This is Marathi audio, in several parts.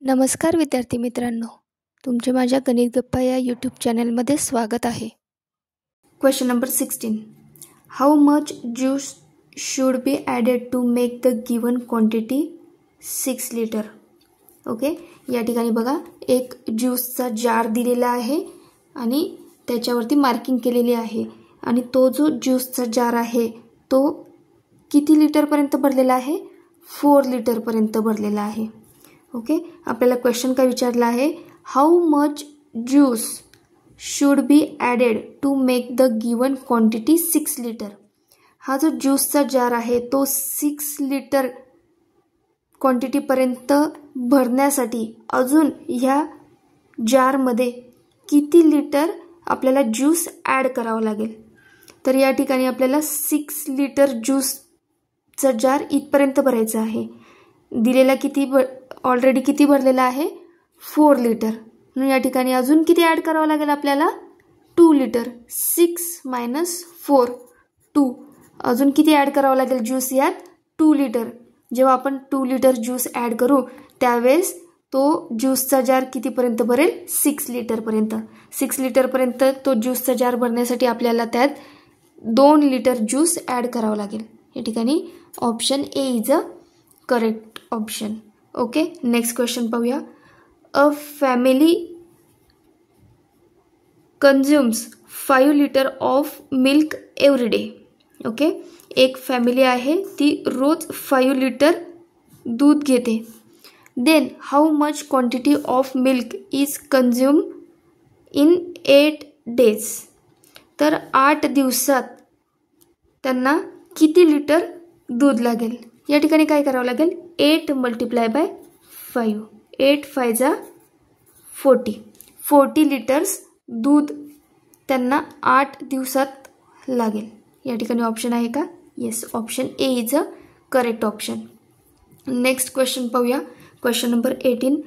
नमस्कार विद्यार्थी मित्रांनो, तुमचे माझ्या गणित गप्पा या यूट्यूब चॅनलमध्ये स्वागत आहे. Question number 16. How much juice should be added to make the given quantity 6 litre. Okay, या ठिकाणी बघा एक ज्यूसचा जार दिलेला आहे आणि त्याच्यावरती मार्किंग केलेली आहे आणि तो जो ज्यूसचा जार आहे तो किती लिटरपर्यंत भरलेला आहे? 4 लिटरपर्यंत भरलेला आहे. ओके, आपल्याला क्वेश्चन काय विचारला आहे? How much juice should be added to make the given quantity 6 litre. हा जो ज्यूसचा जार आहे तो 6 लिटर क्वांटिटीपर्यंत भरण्यासाठी अजून ह्या जारमध्ये किती लिटर आपल्याला ज्यूस ॲड करावं लागेल? तर या ठिकाणी आपल्याला 6 लिटर ज्यूसचा जार इथपर्यंत भरायचा आहे. दिलेला ऑलरेडी किती भरलेला आहे? 4 लिटर. म्हणून या ठिकाणी अजून किती ॲड करावं लागेल आपल्याला? 2 लिटर. 6 - 4 2. अजून किती ॲड करावं लागेल ज्यूस यात? 2 लिटर. जेव्हा आपण 2 लिटर ज्यूस ॲड करू त्यावेळेस तो ज्यूसचा जार कितीपर्यंत भरेल? 6 लिटरपर्यंत. 6 लिटरपर्यंत तो ज्यूसचा जार भरण्यासाठी आपल्याला त्यात 2 लिटर ज्यूस ॲड करावं लागेल. या ठिकाणी option A is a correct option. Okay, next question पाहूया. A family consumes 5 litre of milk every day. Okay, एक फॅमिली आहे ती रोज 5 लिटर दूध घेते. Then how much quantity of milk is consume in 8 days. तर 8 दिवसात त्यांना किती लिटर दूध लागेल? या ठिकाणी काय करावं लागेल? 8 × 5. 8 × 5 = 40. 40 लिटर्स दूध त्यांना 8 दिवसात लागेल. या ठिकाणी ऑप्शन आहे का? Yes, option A is a correct option. Next question पाहूया. Question number 18.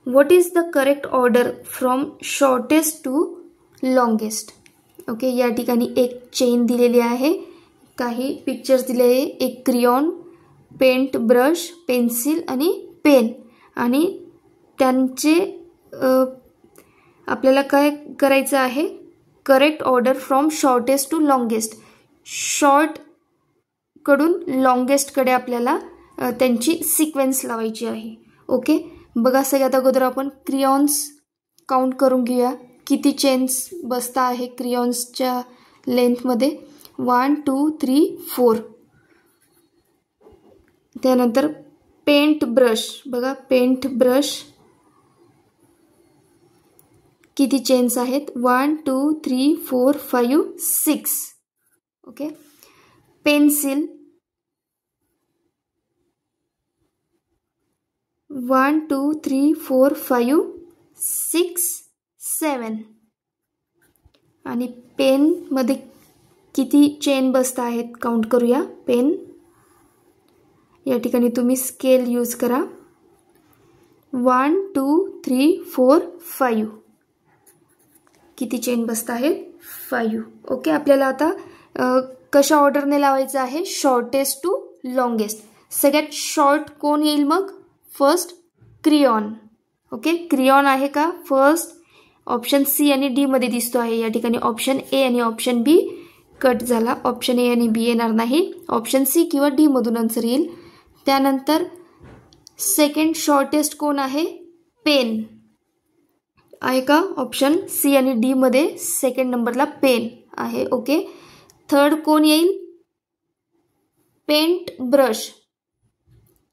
What is the correct order from shortest to longest. Okay, या ठिकाणी एक चेन दिलेली आहे, काही पिक्चर्स दिले आहे, एक क्रियॉन, पेंट ब्रश, पेन्सिल आणि पेन. आणि त्यांचे आपल्याला काय करायचं आहे? Correct order from shortest to longest. शॉर्टकडून लॉंगेस्टकडे आपल्याला त्यांची सिक्वेन्स लावायची आहे. ओके, बघा सगळ्यात अगोदर आपण क्रियॉन्स काउंट करून घेऊया. किती चेन्स बसता आहे क्रियॉन्सच्या लेंथमध्ये? 1 2 3 4. त्यानंतर पेंट ब्रश, बघा पेंट ब्रश किती चेन्स आहेत? 1 2 3 4 5 6. Okay, pencil 1 2 3 4 5 6 7. आणि पेनमध्ये किती चेन बसता आहेत काउंट करूया. पेन, या ठिकाणी तुम्ही स्केल यूज करा. 1 2 3 4 5. किती चेन बसत आहेत? 5. ओके, आपल्याला आता कशा ऑर्डरने लावायचं आहे? Shortest to longest. सगळ्यात शॉर्ट कोण येईल मग? First crayon. ओके, क्रियॉन आहे का फर्स्ट? ऑप्शन सी आणि डी मध्ये दिसतो आहे. या ठिकाणी ऑप्शन ए आणि ऑप्शन बी कट झाला. ऑप्शन ए आणि बी येणार नाही, ऑप्शन सी किंवा डी मधून आन्सर येईल. त्यानंतर सेकंड शॉर्टेस्ट कोण आहे? पेन आहे का? ऑप्शन सी आणि डी मध्ये सेकंड नंबरला पेन आहे. ओके, थर्ड कोण येईल? Paint brush.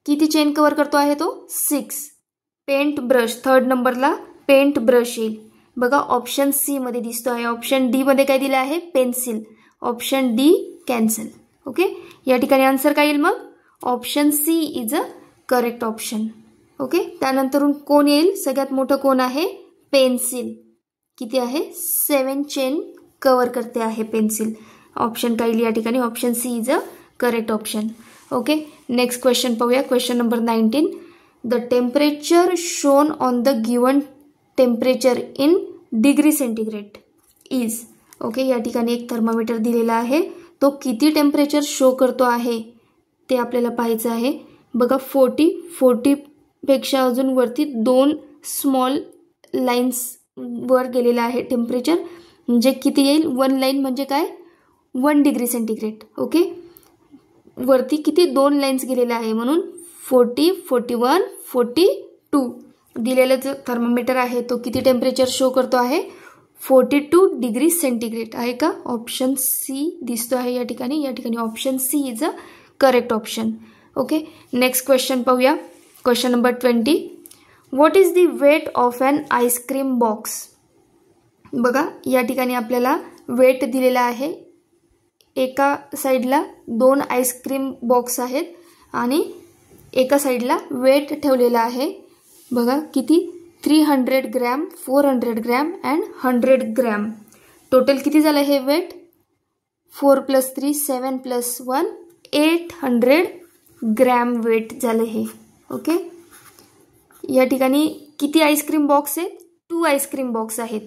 किती चेन कव्हर करतो आहे तो? 6. पेंट ब्रश थर्ड नंबरला पेंट ब्रश येईल. बघा ऑप्शन सी मध्ये दिसतो आहे. ऑप्शन डी मध्ये काय दिलं आहे? Pencil. Option D cancel. Okay, या ठिकाणी आन्सर काय येईल मग? Option C is a correct option. Okay, त्यानंतरून कोण येईल? सगळ्यात मोठं कोण आहे? पेन्सिल. किती आहे? 7 चेन कव्हर करते आहे पेन्सिल. ऑप्शन काय येईल या ठिकाणी? Option C is a correct option. Okay, next question पाहूया. Question number 19. The temperature shown on the given temperature in degree centigrade is. Okay, या ठिकाणी एक थर्मामीटर दिलेला आहे, तो किती टेम्परेचर शो करतो आहे ते आपल्याला पाहायचं आहे. बघा 40 पेक्षा अजून वरती 2 स्मॉल लाईन्स वर गेलेला आहे टेम्परेचर, म्हणजे किती येईल? 1 लाईन म्हणजे काय? 1 डिग्री सेंटीग्रेड. ओके, वरती किती 2 लाईन्स गेलेल्या आहे म्हणून 40, 41, 42 दिलेला जो थर्मोमीटर आहे तो किती टेम्परेचर शो करतो आहे? 42 डिग्री सेंटीग्रेड आहे का? ऑप्शन सी दिसतो आहे या ठिकाणी. Option C is a correct option. Okay, next question पाहूया. Question number 20. What is the weight of an ice cream box? बघा या ठिकाणी आपल्याला वेट दिलेला आहे. एका साईडला 2 आईस्क्रीम बॉक्स आहेत आणि एका साईडला वेट ठेवलेला आहे. बघा किती? 300 gram, 400 gram and 100 gram. Total किती झालं हे वेट? 4 + 3 7 + 1 800 ग्रॅम वेट झालं हे. ओके, या ठिकाणी किती आईस्क्रीम बॉक्स आहेत? 2 आईस्क्रीम बॉक्स आहेत.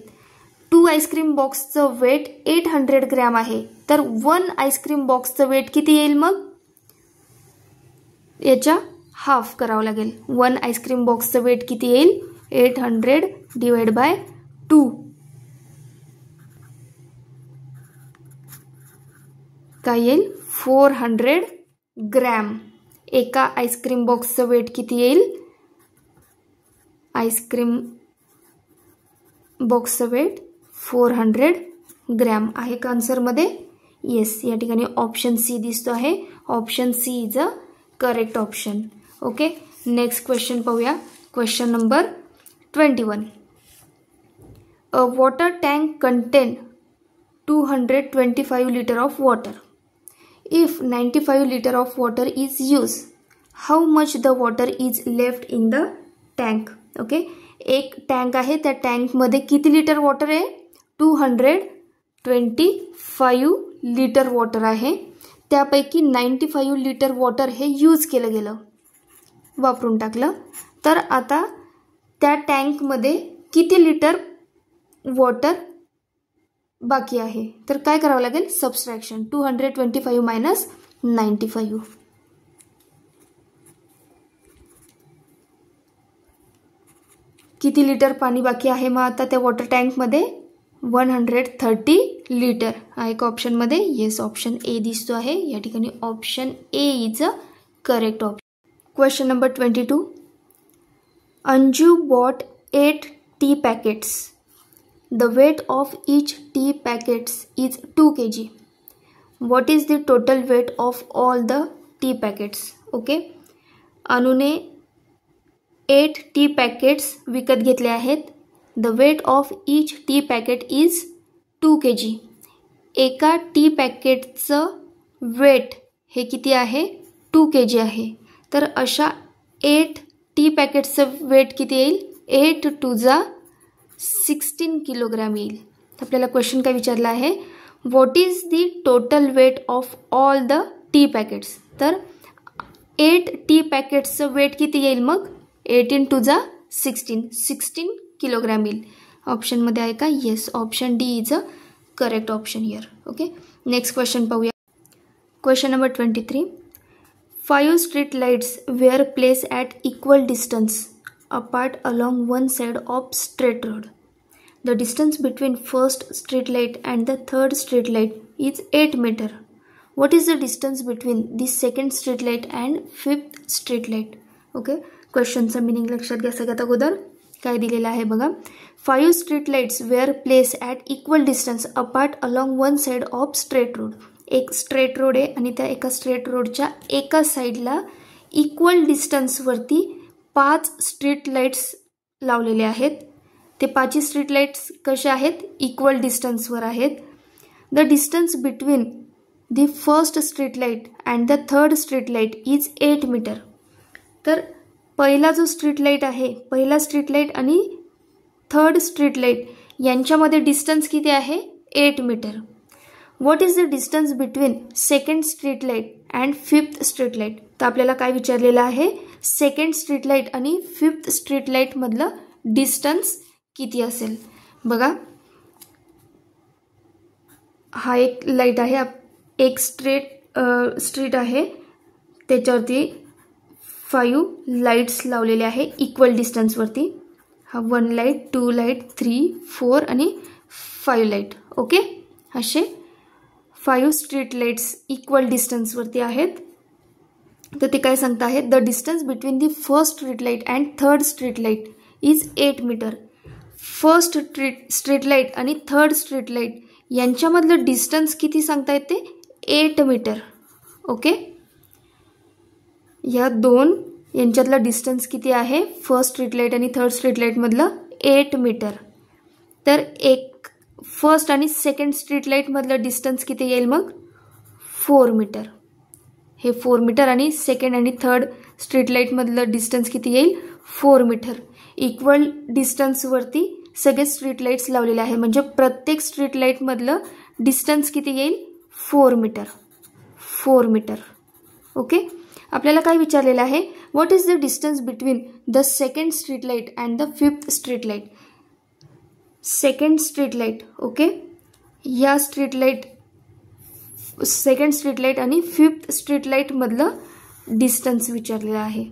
2 आईस्क्रीम बॉक्सचं वेट 800 ग्रॅम आहे. तर 1 आईस्क्रीम बॉक्सचं वेट किती येईल? मग याच्या हाफ करावं लागेल. 1 आईस्क्रीम बॉक्सचं वेट किती येईल? 800 / 2 काय येईल? 400 ग्रॅम. एका आईस्क्रीम बॉक्सचं वेट किती येईल? आईस्क्रीम बॉक्सचं वेट 400 ग्रॅम आहे का आन्सरमध्ये? येस, या ठिकाणी ऑप्शन सी दिसतो आहे. Option C is a correct option. Okay, next question पाहूया. Question number 21. A water tank contain 225 liter of water. If 95 liter of water is used, how much the water is left in the tank? Okay, एक टँक आहे, त्या टँकमध्ये किती लिटर वॉटर आहे? 225 लिटर वॉटर आहे. त्यापैकी 95 लिटर वॉटर हे यूज केलं गेलं, वापरून टाकलं. तर आता त्या टँकमध्ये किती लिटर वॉटर बाकी आहे? तर काय करावं लागेल? सबस्ट्रॅक्शन. 225 - 95. किती लिटर पाणी बाकी आहे मग आता त्या वॉटर टँकमध्ये? 130 लिटर आहे का ऑप्शनमध्ये? येस, ऑप्शन ए दिसतो आहे या ठिकाणी. Option A is a correct option. Question number 22. Anju bought 8 tea packets. The weight of each tea packets is 2 kg. What is the total weight of all the tea packets? Okay, अनुने 8 टी पॅकेट्स विकत घेतले आहेत. The weight of each tea packet is 2 kg. एका टी पॅकेटचं वेट हे किती आहे? 2 kg आहे. तर अशा 8 टी पॅकेटचं वेट किती येईल? 8 × 2 = 16 किलोग्राम येईल. तर आपल्याला क्वेश्चन काय विचारला आहे? What is the total weight of all the tea packets? तर 8 टी पॅकेट्सचं वेट किती येईल मग? 8 × 2 = 16 किलोग्राम येईल. ऑप्शनमध्ये आहे का? Yes, option D is a correct option here. Okay, next question पाहूया. Question number 23. 5 street lights were placed at equal distance apart along one side of straight road. The distance between first street light and the third street light is 8 meter. What is the distance between the second street light and fifth street light? Okay, क्वेश्चनचा मीनिंग लक्षात घ्या. सगळ्यात अगोदर काय दिलेलं आहे बघा. 5 street lights were placed at equal distance apart along one side of straight road. एक स्ट्रेट रोड आहे आणि त्या एका स्ट्रेट रोडच्या एका साईडला इक्वल डिस्टन्सवरती 5 स्ट्रीट लाईट्स लावलेले आहेत. ते 5 स्ट्रीट लाईट्स कसे आहेत? इक्वल डिस्टन्सवर आहेत. The distance between the first street light and the third street light is 8 metre. तर पहिला जो स्ट्रीट लाईट आहे, पहिला स्ट्रीट लाईट आणि थर्ड स्ट्रीट लाईट यांच्यामध्ये डिस्टन्स किती आहे? 8 मीटर. What is the distance between second street light and fifth street light? तर आपल्याला काय विचारलेलं आहे? सेकंड स्ट्रीट लाईट आणि फिफ्थ स्ट्रीट लाईटमधलं डिस्टन्स किती असेल? बघा, हा एक लाईट आहे, एक स्ट्रीट आहे, त्याच्यावरती 5 लाईट्स लावलेले आहे इक्वल डिस्टन्सवरती. हा 1 लाईट, 2 लाईट, 3, 4 आणि 5 लाईट. ओके, असे 5 स्ट्रीट लाईट्स इक्वल डिस्टन्सवरती आहेत. तर ते काय सांगत आहेत, the distance between the first street light and third street light is 8 metre. First street light आणि थर्ड स्ट्रीट लाईट यांच्यामधलं डिस्टन्स किती सांगता येते, 8 मीटर. ओके, या दोन यांच्यातलं डिस्टन्स किती आहे, फर्स्ट स्ट्रीट लाईट आणि थर्ड स्ट्रीट लाईटमधलं 8 मीटर. तर एक फर्स्ट आणि सेकंड स्ट्रीट लाईटमधलं डिस्टन्स किती येईल मग, 4 मीटर. हे 4 मीटर आणि सेकंड आणि थर्ड स्ट्रीट लाईटमधलं डिस्टन्स किती येईल, 4 मीटर. इक्वल डिस्टन्सवरती सगळे स्ट्रीट लाईट्स लावलेले आहे, म्हणजे प्रत्येक स्ट्रीट लाईटमधलं डिस्टन्स किती येईल, 4 मीटर. 4 मीटर. ओके, आपल्याला काय विचारलेलं आहे, what is the distance between the second street light and the fifth street light. Second street light, okay, या street light, second street light आणि फिफ्थ स्ट्रीट लाईटमधलं डिस्टन्स विचारलेलं आहे.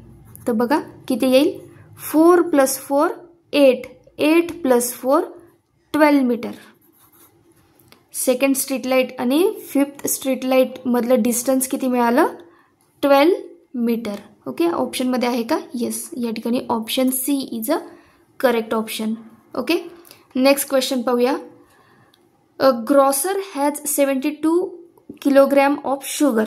तर बघा किती येईल, 4 + 4 8, 8 + 4 12 मीटर. सेकंड स्ट्रीट लाईट आणि फिफ्थ स्ट्रीट लाईटमधलं डिस्टन्स किती मिळालं, 12 मीटर. ओके, ऑप्शनमध्ये आहे का, येस, या ठिकाणी option C is a correct option. Okay, next question पाहूया. A grocer has 72 kilogram of sugar.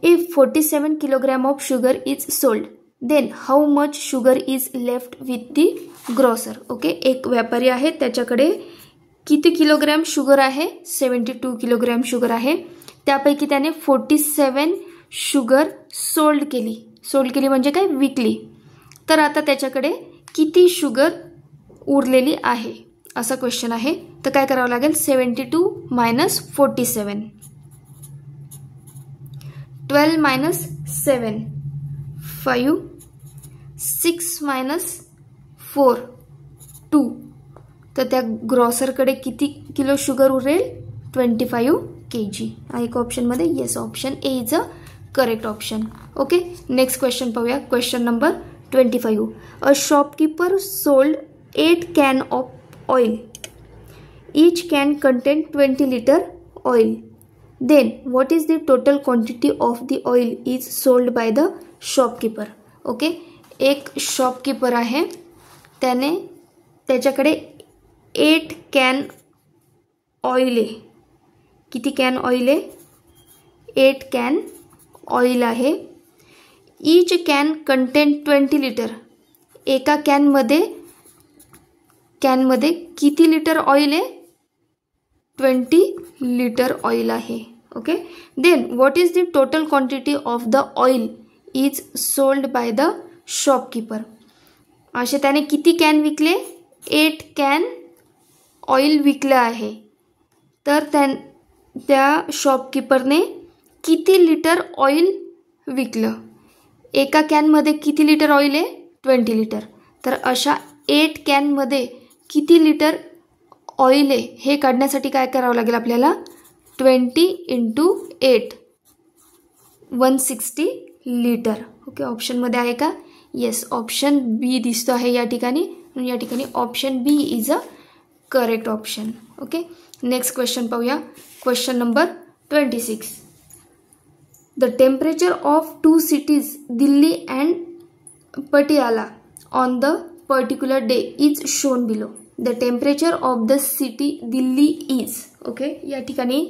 If 47 kilogram of sugar is sold, then how much sugar is left with the grocer? Okay, एक व्यापारी आहे, त्याच्याकडे किती किलोग्रॅम शुगर आहे, 72 किलोग्रॅम शुगर आहे. त्यापैकी त्याने 47 शुगर सोल्ड केली म्हणजे काय, विकली. तर आता त्याच्याकडे किती शुगर उरलेली आहे असा क्वेश्चन आहे. तर काय करावं लागेल, 72 - 47, 12 - 7, 5, 6 - 4, 2. तर त्या ग्रॉसरकडे किती किलो शुगर उरेल, 25 kg. आहे का ऑप्शनमध्ये, yes, option A is a correct option. Okay, next question पाहूया. Question number 25. A shopkeeper sold 8 can of oil. Each can contain 20 litre oil. Then what is the total quantity of the oil is sold by the shopkeeper? Okay, एक शॉपकीपर आहे, त्याच्याकडे 8 कॅन ऑइल आहे. किती कॅन ऑइल आहे, 8 कॅन ऑइल आहे. Each can contain 20 litre. एका कॅनमध्ये किती लिटर ऑइल आहे, 20 लिटर ऑइल आहे. Okay, then what is the total quantity of the oil is sold by the shopkeeper. असे त्याने किती कॅन विकले, 8 कॅन ऑइल विकलं आहे. तर त्या शॉपकीपरने किती लिटर ऑइल विकलं. एका कॅनमध्ये किती लिटर ऑइल आहे, 20 लिटर. तर अशा 8 कॅनमध्ये किती लिटर ऑइल आहे हे काढण्यासाठी काय करावं लागेल आपल्याला, 20 × 8, 160 लिटर. ओके, ऑप्शनमध्ये आहे का, येस, ऑप्शन बी दिसतो आहे या ठिकाणी. या ठिकाणी option B is a correct option. Okay, next question पाहूया. Question number 26. The temperature of 2 cities, Delhi and Patiala, on the particular day is shown below. The temperature of the city Delhi is. Okay, या ठिकाणी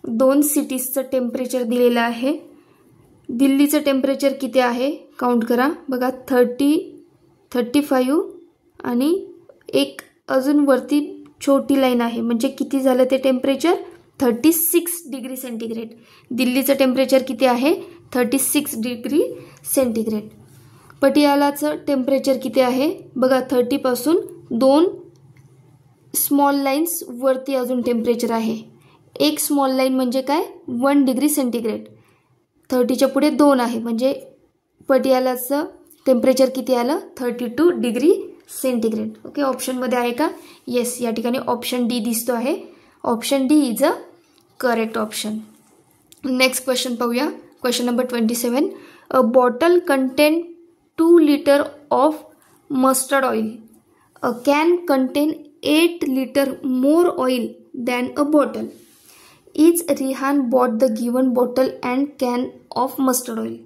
2 सिटीजचं टेम्परेचर दिलेलं आहे. दिल्लीचं टेम्परेचर किती आहे, काउंट करा बघा, 30, 35 आणि एक अजून वरती छोटी लाईन आहे, म्हणजे किती झालं ते टेम्परेचर, 36 डिग्री सेंटीग्रेड. दिल्लीचं टेम्परेचर किती आहे, 36 डिग्री सेंटीग्रेड. पटियालाचं टेम्परेचर किती आहे बघा, 30 पासून 2 स्मॉल लाईन्स वरती अजून टेम्परेचर आहे. एक स्मॉल लाईन म्हणजे काय, 1 डिग्री सेंटीग्रेड. 30च्या पुढे 2 आहे, म्हणजे पटियालाचं टेम्परेचर किती आलं, 32 डिग्री सेंटीग्रेड. ओके, ऑप्शनमध्ये आहे का, येस, या ठिकाणी ऑप्शन डी दिसतो आहे. Option D is a correct option. Next question पाहूया. Question number 27. A bottle contain 2 liter of mustard oil. A can contain 8 liter more oil than a bottle. Each Rihan bought the given bottle and can of mustard oil.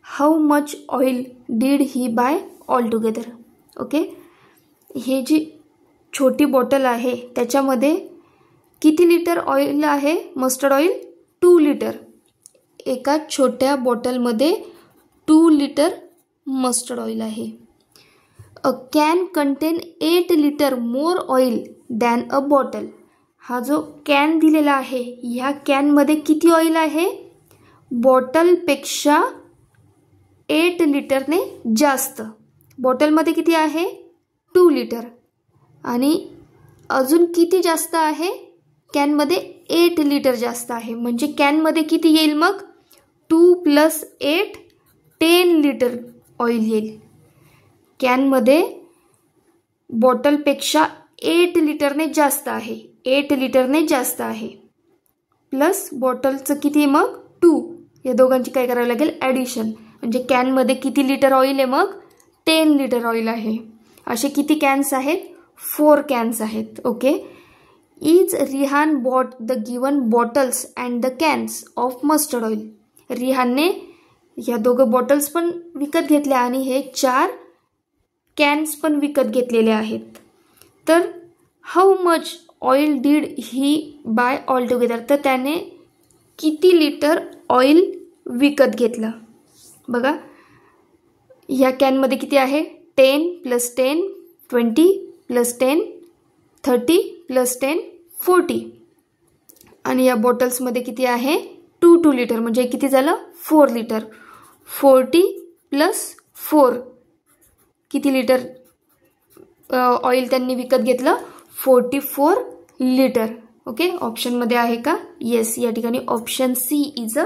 How much oil did he buy altogether? Okay, हे जी छोटी बॉटल आहे त्याच्यामध्ये किती लिटर ऑइल आहे? Mustard oil 2 litre. एका छोट्या बॉटलमध्ये 2 लिटर मस्टर्ड ऑइल आहे. A can contain 8 litre more oil than a bottle. हा जो कॅन दिलेला आहे ह्या कॅनमध्ये किती ऑइल आहे? बॉटलपेक्षा 8 लिटरने जास्त. बॉटलमध्ये किती आहे? 2 लिटर. आणि अजून किती जास्त आहे? कॅनमध्ये 8 लिटर जास्त आहे. म्हणजे कॅनमध्ये किती येईल मग? 2 + 8 10 लिटर ऑइल येईल. कॅनमध्ये बॉटलपेक्षा 8 लिटरने जास्त आहे. 8 लिटरने जास्त आहे. प्लस बॉटलचं किती मग? 2. या दोघांची काय करावं लागेल? ॲडिशन. म्हणजे कॅनमध्ये किती लिटर ऑइल आहे मग? 10 लिटर ऑइल आहे. असे किती कॅन्स आहेत? 4 कॅन्स आहेत. Okay. Each Rihan bought the given bottles and the cans of mustard oil. रिहानने ह्या दोघं बॉटल्स पण विकत घेतल्या आणि हे 4 कॅन्स पण विकत घेतलेले आहेत. तर how much oil did he buy all together. तर त्याने किती लिटर ऑइल विकत घेतलं? बघा, ह्या कॅनमध्ये किती आहे? 10 + 10 20 + 10 30 + 10 40. आणि या बॉटल्समध्ये किती आहे? 2 लिटर. म्हणजे किती झालं? 4 लिटर. 40 + 4 किती लिटर ऑइल त्यांनी विकत घेतलं? 44 लिटर. ओके. ऑप्शनमध्ये आहे का? येस. या ठिकाणी option C is a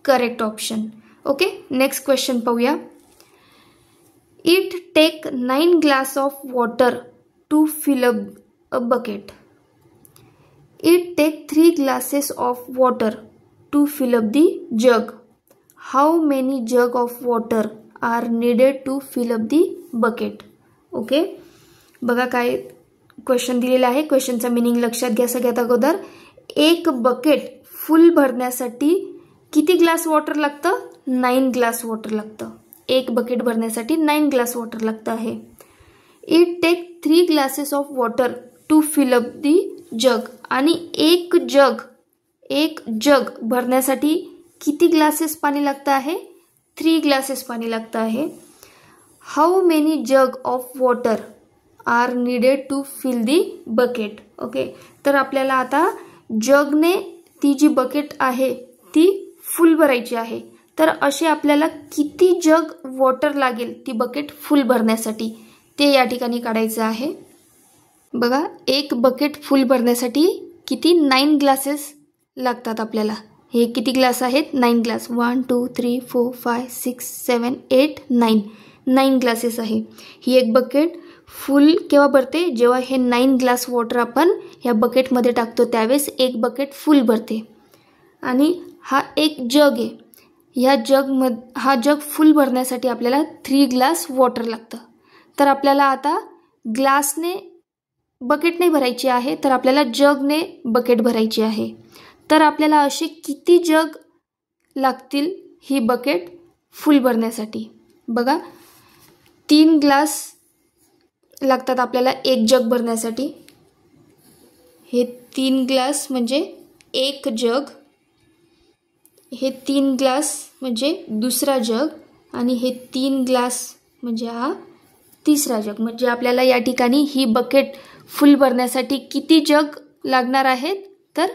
correct option. Okay. Next question पाहूया. It take 9 glass of water to fill up a bucket. It take 3 glasses of water to fill up the jug. How many jug of water are needed to fill up the bucket? Okay. बघा काय क्वेश्चन दिलेला आहे. क्वेश्चनचा मीनिंग लक्षात घ्या सगळ्यात अगोदर. एक बकेट फुल भरण्यासाठी किती ग्लास वॉटर लागतं? 9 ग्लास वॉटर लागतं. एक बकेट भरण्यासाठी 9 ग्लास वॉटर लागतं आहे. It take 3 glasses of water to fill up the jug. आणि एक जग भरण्यासाठी किती ग्लासेस पाणी लागतं आहे? 3 ग्लासेस पाणी लागतं आहे. How many jug of water are needed to fill the bucket. Okay. तर आपल्याला आता जगने ती जी बकेट आहे ती फुल भरायची आहे. तर असे आपल्याला किती जग वॉटर लागेल ती बकेट फुल भरण्यासाठी ते या ठिकाणी काढायचं आहे. बघा, एक बकेट फुल भरण्यासाठी किती? 9 ग्लासेस लागतात आपल्याला. हे किती ग्लास आहेत? 9 ग्लास. 1 2 3 4 5 6 7 8 9 9 ग्लासेस आहे. ही एक बकेट फुल केव्हा भरते? जेव्हा हे 9 ग्लास वॉटर आपण ह्या बकेटमध्ये टाकतो त्यावेळेस एक बकेट फुल भरते. आणि हा एक जग आहे. हा जग फुल भरण्यासाठी आपल्याला 3 ग्लास वॉटर लागतं. तर आपल्याला आता ग्लासने बकेट नाही भरायची आहे, तर आपल्याला जगने बकेट भरायची आहे. तर आपल्याला असे किती जग लागतील ही बकेट फुल भरण्यासाठी? बघा, 3 ग्लास लागतात आपल्याला एक जग भरण्यासाठी. हे 3 ग्लास म्हणजे एक जग. हे 3 ग्लास म्हणजे दुसरा जग. आणि हे 3 ग्लास म्हणजे हा तिसरा जग. म्हणजे आपल्याला या ठिकाणी ही बकेट फुल भरण्यासाठी किती जग लागणार आहेत? तर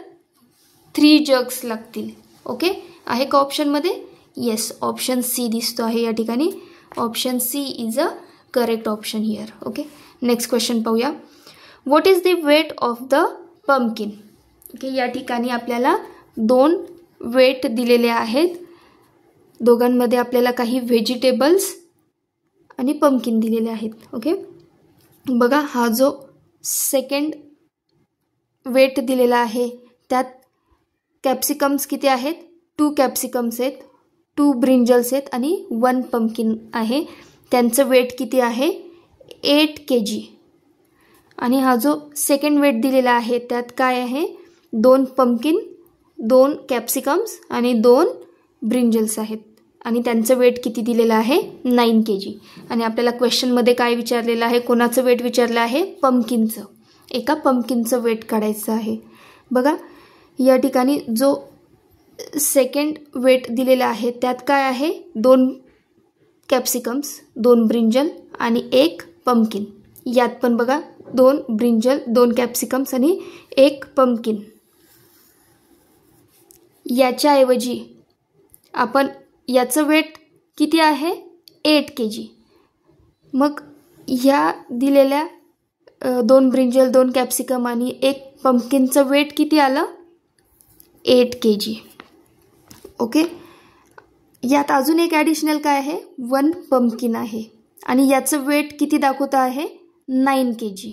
3 जग्स लागतील. ओके. आहे का ऑप्शनमध्ये? येस. ऑप्शन सी दिसतो आहे या ठिकाणी. Option C is a correct option here. Okay. Next question पाहूया. What is the weight of the pumpkin? Okay. या ठिकाणी आपल्याला 2 वेट दिलेले आहेत. दोघांमध्ये आपल्याला काही व्हेजिटेबल्स आणि पंपकिन दिलेले आहेत. ओके. बघा, हा जो सेकंड वेट दिलेला आहे त्यात कॅप्सिकम्स किती आहेत? 2 कॅप्सिकम्स आहेत, 2 ब्रिंजल्स आहेत आणि 1 पंपकिन आहे. त्यांचं वेट किती आहे 8 kg. आणि हा जो सेकंड वेट दिलेला आहे त्यात काय आहे 2 पंपकिन, 2 कॅप्सिकम्स आणि 2 ब्रिंजल्स आहेत. आणि त्यांचं वेट किती दिलेलं आहे 9 kg. आणि आपल्याला क्वेश्चनमध्ये काय विचारलेलं आहे, कोणाचं वेट विचारलं आहे पंपकिनचं. एका पंपकिनचं वेट काढायचं आहे. बघा या ठिकाणी जो सेकंड वेट दिलेला आहे त्यात काय आहे 2 कॅप्सिकम्स, 2 ब्रिंजल आणि 1 पंपकिन. यात पण बघा 2 ब्रिंजल, 2 कॅप्सिकम्स आणि 1 पंपकिन. याच्याऐवजी आपण याचं वेट किती आहे 8 kg. मग ह्या दिलेल्या 2 ब्रिंजल, 2 कॅप्सिकम आणि 1 पंपकिनचं वेट किती आलं 8 kg. ओके. यात अजून एक ॲडिशनल काय आहे 1 पंपकिन आहे आणि याचं वेट किती दाखवत आहे 9 kg.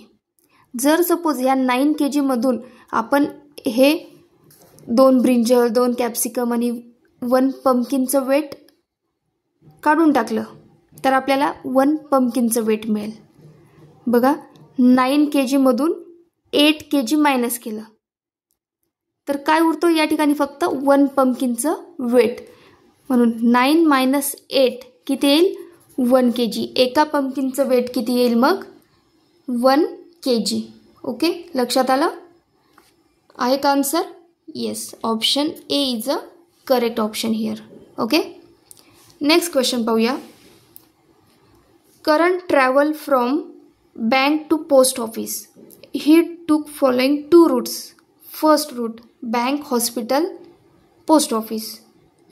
जर सपोज ह्या 9 kg मधून आपण हे 2 ब्रिंजल, 2 कॅप्सिकम आणि 1 पंपकिनचं वेट काढून टाकलं तर आपल्याला 1 पंपकिनचं वेट मिळेल. बघा 9 kg मधून 8 kg मायनस केलं तर काय उरतो या ठिकाणी फक्त 1 पंपकिनचं वेट. म्हणून 9 मायनस 8 किती येईल 1 kg. एका पंपकिनचं वेट किती येईल मग 1 kg. ओके, लक्षात आलं आहे का answer? Yes, option A is a correct option here. Okay, next question पाहूया. Current travel from bank to post office. He took following 2 routes. First route bank, hospital, post office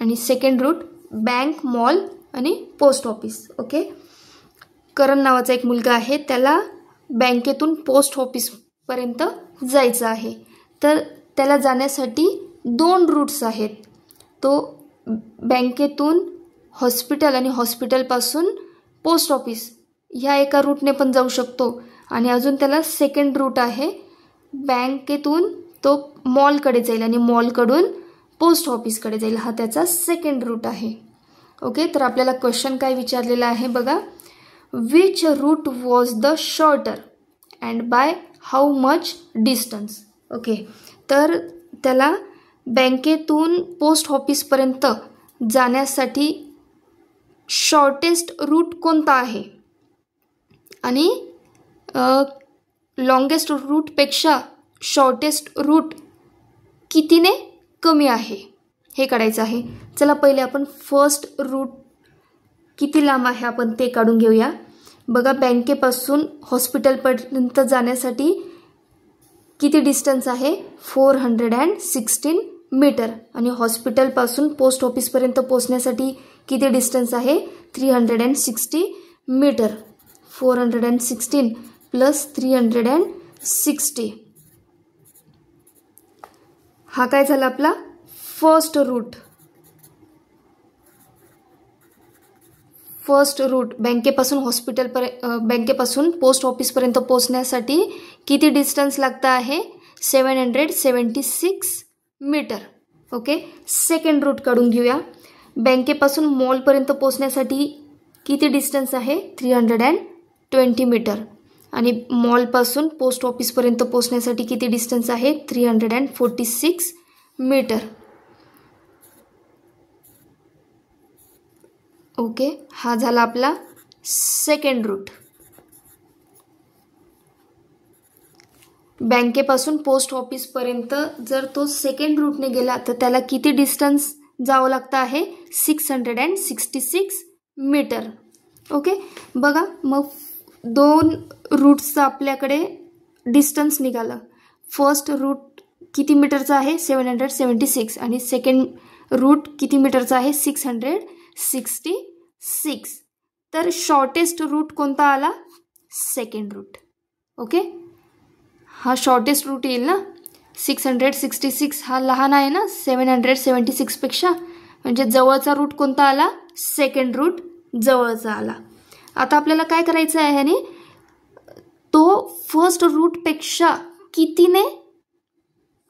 आणि सेकंड रूट बँक, मॉल आणि पोस्ट ऑफिस. ओके, करण नावाचा एक मुलगा आहे, त्याला बँकेतून पोस्ट ऑफिसपर्यंत जायचं आहे. तर त्याला जाण्यासाठी 2 रूट्स आहेत. तो बँकेतून हॉस्पिटल आणि हॉस्पिटलपासून पोस्ट ऑफिस ह्या एका रूटने पण जाऊ शकतो. आणि अजून त्याला सेकंड रूट आहे, बँकेतून तो मॉलकडे जाईल आणि मॉलकडून पोस्ट ऑफिसकडे जाईल. हा त्याचा सेकंड रूट आहे. ओके, तर आपल्याला क्वेश्चन काय विचारलेला आहे बघा. Which route was the shorter and by how much distance. Okay, तर त्याला बँकेतून पोस्ट ऑफिसपर्यंत जाण्यासाठी शॉर्टेस्ट रूट कोणता आहे आणि लॉंगेस्ट रूटपेक्षा शॉर्टेस्ट रूट कितीने कमी आहे हे काढायचं आहे. चला पहिले आपण फर्स्ट रूट किती लांब आहे आपण ते काढून घेऊया. बघा बँकेपासून हॉस्पिटलपर्यंत जाण्यासाठी किती डिस्टन्स आहे 416 मीटर आणि हॉस्पिटलपासून पोस्ट ऑफिसपर्यंत पोहोचण्यासाठी किती डिस्टन्स आहे 360 मीटर. 416 प्लस 360 हा काय झाला आपला फर्स्ट रूट. फर्स्ट रूट बँकेपासून बँकेपासून पोस्ट ऑफिसपर्यंत पोहोचण्यासाठी किती डिस्टन्स लागतं आहे 776 मीटर. ओके, सेकंड रूट काढून घेऊया. बँकेपासून मॉलपर्यंत पोहोचण्यासाठी किती डिस्टन्स आहे 320 मीटर आणि मॉलपासून पोस्ट ऑफिसपर्यंत पोहोचण्यासाठी किती डिस्टन्स आहे 346 मीटर. ओके, हा झाला आपला सेकंड रूट. बँकेपासून पोस्ट ऑफिसपर्यंत जर तो सेकंड रूटने गेला तर त्याला किती डिस्टन्स जावं लागतं आहे 666 मीटर. ओके, बघा मग 2 रूट्सचं आपल्याकडे डिस्टन्स निघालं. फर्स्ट रूट किती मीटरचा आहे 776 आणि सेकंड रूट किती मीटरचा आहे 666. तर शॉर्टेस्ट रूट कोणता आला सेकंड रूट. ओके, हा शॉर्टेस्ट रूट येईल ना. 666 हा लहान आहे ना 776 पेक्षा, म्हणजे जवळचा रूट कोणता आला सेकंड रूट जवळचा आला. आता आपल्याला काय करायचं आहे आणि तो फर्स्ट रूटपेक्षा कितीने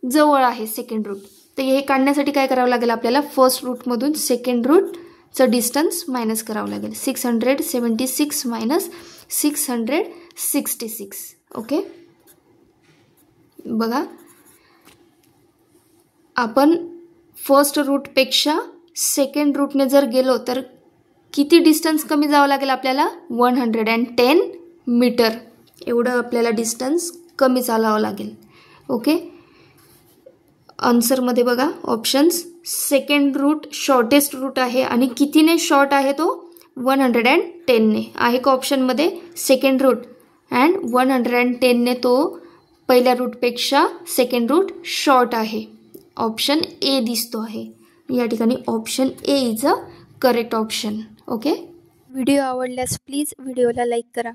जवळ आहे सेकंड रूट. तर हे काढण्यासाठी काय करावं लागेल आपल्याला फर्स्ट रूटमधून सेकंड रूट चं डिस्टन्स मायनस करावं लागेल. 676 मायनस 666. ओके, बघा आपण फर्स्ट रूटपेक्षा सेकंड रूटने जर गेलो तर किती डिस्टन्स कमी जावं लागेल आपल्याला? 110 मीटर एवढं आपल्याला डिस्टन्स कमी चालावं लागेल. ओके, आन्सरमध्ये बघा options. Second route shortest route आहे आणि कितीने शॉर्ट आहे तो? 110ने आहे का ऑप्शनमध्ये? सेकंड रूट अँड 110ने तो पहिल्या रूटपेक्षा सेकंड रूट शॉर्ट आहे. ऑप्शन ए दिसतो आहे या ठिकाणी. Option A is a correct option. Okay, video आवडल्यास प्लीज व्हिडिओला लाईक करा.